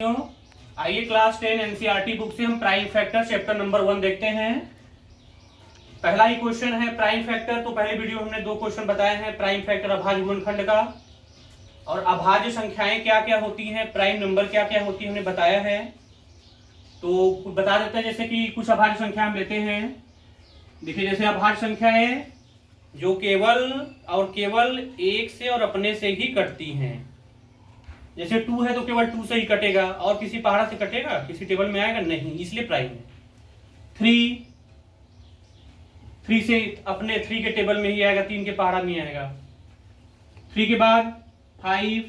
आइए class 10 NCERT book से हम प्राइम फैक्टर चैप्टर नंबर 1 देखते हैं। पहला ही क्वेश्चन है प्राइम फैक्टर। तो पहले वीडियो हमने 2 क्वेश्चन बताए हैं, प्राइम फैक्टर अभाज्य गुणनखंड का और अभाज्य संख्याएं क्या क्या होती हैं, प्राइम नंबर क्या क्या होती है हमने बताया है। तो कुछ बता देते हैं, जैसे कि कुछ अभाज्य संख्या हम लेते हैं। देखिए जैसे अभाज्य संख्या है जो केवल और केवल एक से और अपने से ही कटती हैं। जैसे 2 है तो केवल 2 से ही कटेगा और किसी पहाड़ा से कटेगा, किसी टेबल में आएगा नहीं, इसलिए प्राइम है। 3 से अपने 3 के टेबल में ही आएगा, 3 के पहाड़ा में आएगा। 3 के बाद 5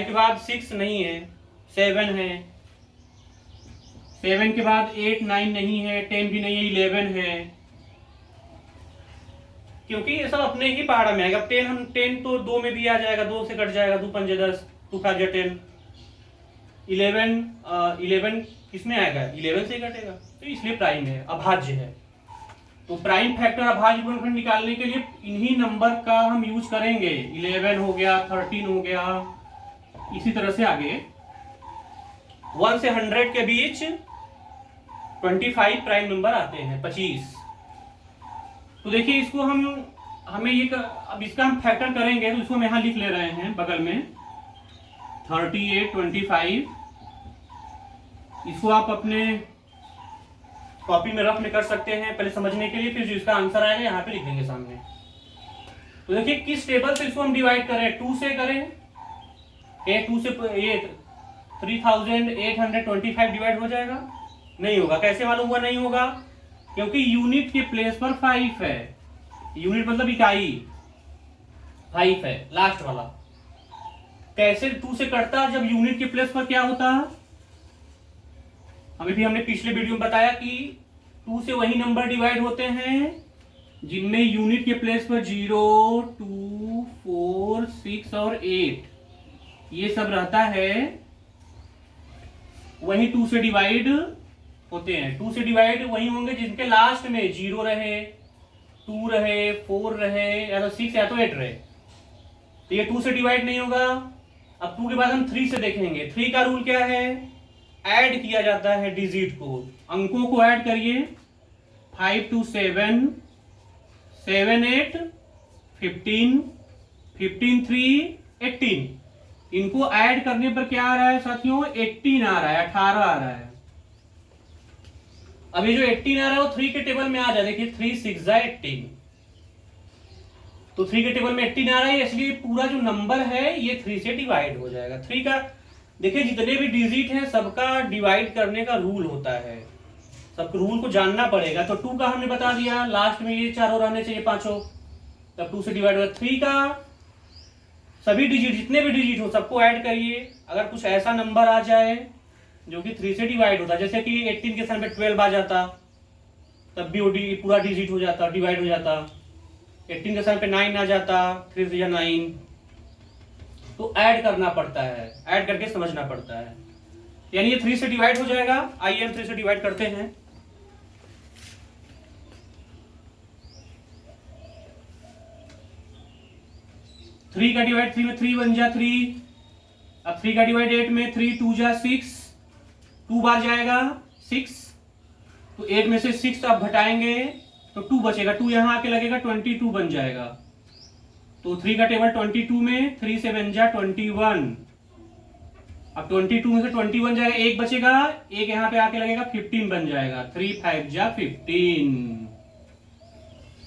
के बाद 6 नहीं है, 7 है। 7 के बाद 8 9 नहीं है, 10 भी नहीं है, 11 है, क्योंकि ये सब अपने ही पहाड़ा में आएगा। 10 तो 2 में भी आ जाएगा, 2 से कट जाएगा, 2 पंजे 10, 2 5 10। 11 किसमें आएगा, 11 से ही कटेगा, तो इसलिए प्राइम है, अभाज्य है। तो प्राइम फैक्टर अभाज्य गुणनखंड निकालने के लिए इन्हीं नंबर का हम यूज करेंगे। 11 हो गया, 13 हो गया, इसी तरह से आगे 1 से 100 के बीच 25 प्राइम नंबर आते हैं, 25। तो देखिए इसको हमें ये अब इसका हम फैक्टर करेंगे, तो इसको हम यहां लिख ले रहे हैं बगल में 38 25। इसको आप अपने कॉपी में रफ में कर सकते हैं पहले समझने के लिए, फिर जो इसका आंसर आएगा यहाँ पे लिखेंगे सामने। तो देखिए किस टेबल से इसको हम डिवाइड करें, 2 से करें। 2 से ये 3825 डिवाइड हो जाएगा? नहीं होगा। कैसे मालूम हुआ नहीं होगा? क्योंकि यूनिट के प्लेस पर 5 है। यूनिट मतलब इकाई 5 है, लास्ट वाला। कैसे 2 से कटता? जब यूनिट के प्लेस पर क्या होता? हमने पिछले वीडियो में बताया कि 2 से वही नंबर डिवाइड होते हैं जिनमें यूनिट के प्लेस पर 0 2 4 6 और 8 ये सब रहता है, वही 2 से डिवाइड होते हैं। 2 से डिवाइड वही होंगे जिनके लास्ट में 0 रहे, 2 रहे, 4 रहे, या तो 6 या तो 8 रहे। तो ये 2 से डिवाइड नहीं होगा। अब 2 के बाद हम 3 से देखेंगे। 3 का रूल क्या है? ऐड किया जाता है डिजिट को, अंकों को ऐड करिए। 5 2 7 7 8 15 15 3 18। इनको ऐड करने पर क्या आ रहा है साथियों? 18 आ रहा है, 18 आ रहा है। अब ये जो 18 आ रहा है वो 3 के टेबल में आ जाए। देखिए 3 6 18, तो 3 के टेबल में 18 आ रहा है, इसलिए पूरा जो नंबर है ये 3 से डिवाइड हो जाएगा। 3 का देखिए जितने भी डिजिट हैं सबका डिवाइड करने का रूल होता है, सब रूल को जानना पड़ेगा। तो 2 का हमने बता दिया, लास्ट में ये चारों रहने चाहिए, 5, तब 2 से डिवाइड होगा। 3 का सभी डिजिट, जितने भी डिजिट हो सबको ऐड करिए। अगर कुछ ऐसा नंबर आ जाए जो कि 3 से डिवाइड होता है, जैसे कि 18 के स्थान पे 12 आ जाता, तब भी वो पूरा डिजिट हो जाता, डिवाइड हो जाता। 18 के स्थान पे 9 आ जाता, 3 से 9, तो ऐड करना पड़ता है, ऐड करके समझना पड़ता है। यानी ये 3 से डिवाइड हो जाएगा। आइए हम 3 से डिवाइड करते हैं। थ्री का डिवाइड 3 में 3 बन जा 3। अब 3 का डिवाइड 8 में 3 2 जा 6, 2 बार जाएगा 6, तो 8 में से 6 आप घटाएंगे तो 2 बचेगा, 2 यहां आके लगेगा, 22 बन जाएगा। तो 3 का टेबल 22 में 3 से बन जा 21। अब 22 में से 21 जाएगा, 1 बचेगा, 1 यहां पे आके लगेगा, 15 बन जाएगा। 3 5 जा 15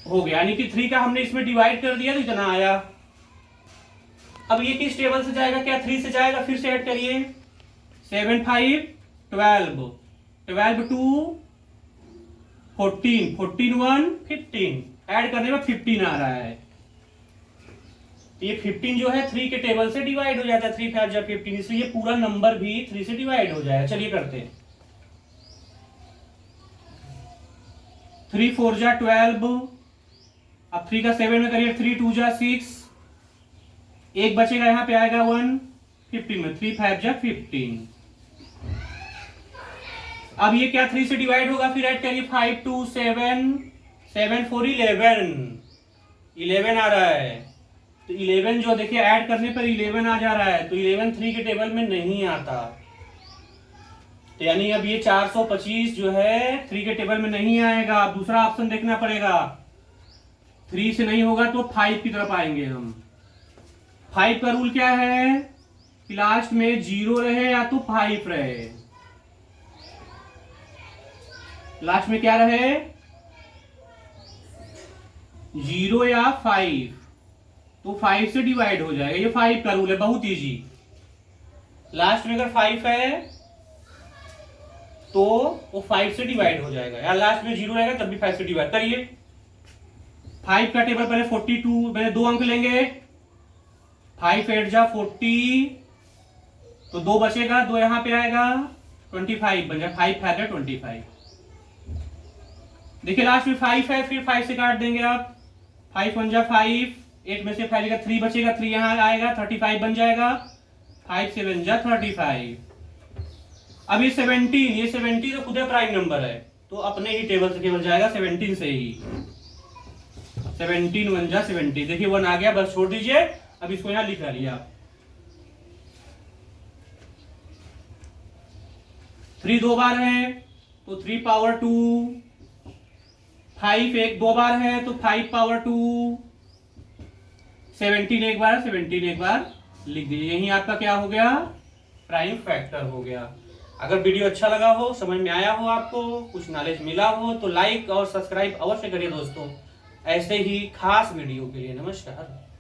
हो गया। यानी कि 3 का हमने इसमें डिवाइड कर दिया तो इतना आया। अब ये किस टेबल से जाएगा? क्या 3 से जाएगा? फिर से ऐड करिए। 7 5 12, 12 2 14, 14 1 15, ऐड करने में 15 आ रहा है। ये 15 जो है 3 के टेबल से डिवाइड हो जाता है, 3 5 जा 15, इसलिए पूरा नंबर भी 3 से डिवाइड हो जाएगा। चलिए करते हैं। 3 4 जा 12, अब 3 का 7 में करिए, 3 2 जा 6, 1 बचेगा, यहां पे आएगा 1, 15 में 3 5 जा 15। अब ये क्या 3 से डिवाइड होगा? फिर ऐड करिए। 5 2 7 7 4 11 आ रहा है। तो 11 जो देखिए ऐड करने पर 11 आ जा रहा है, तो 11 3 के टेबल में नहीं आता, तो यानी अब ये 425 जो है 3 के टेबल में नहीं आएगा। अब दूसरा ऑप्शन देखना पड़ेगा, 3 से नहीं होगा तो 5 की तरफ आएंगे हम। 5 का रूल क्या है कि लास्ट में 0 रहे या तो 5 रहे, लास्ट में क्या रहे 0 या 5, तो 5 से डिवाइड हो जाएगा। ये 5 का रूल है, बहुत इजी। लास्ट में अगर 5 है तो वो 5 से डिवाइड हो जाएगा, या लास्ट में 0 रहेगा तब भी 5 से डिवाइड करिए। 5 का टेबल पहले 42, पहले 2 अंक लेंगे, 5 8 जा 40, तो 2 बचेगा, 2 यहां पे आएगा 25 बन जाए, 5 5 25। देखिए लास्ट में 5 है, फिर 5 से काट देंगे आप, 5 1 जा 5, 8 में से 5 लेगा 3 बचेगा, 3 यहां आएगा 35 बन जाएगा, 5 7 जा 35। अब ये 17 तो खुद प्राइम नंबर है, तो अपने ही टेबल से केवल जाएगा 17 से ही। 17 1 जा 17, देखिए 1 आ गया, बस छोड़ दीजिए। अब इसको यहां लिख लिया। 3 2 बार है तो 3 पावर 2, 5 एक 2 बार है तो 5 पावर 2, 17 एक बार, 17 एक बार लिख दीजिए। यही आपका क्या हो गया, प्राइम फैक्टर हो गया। अगर वीडियो अच्छा लगा हो, समझ में आया हो, आपको कुछ नॉलेज मिला हो, तो लाइक और सब्सक्राइब अवश्य करिए दोस्तों, ऐसे ही खास वीडियो के लिए। नमस्कार।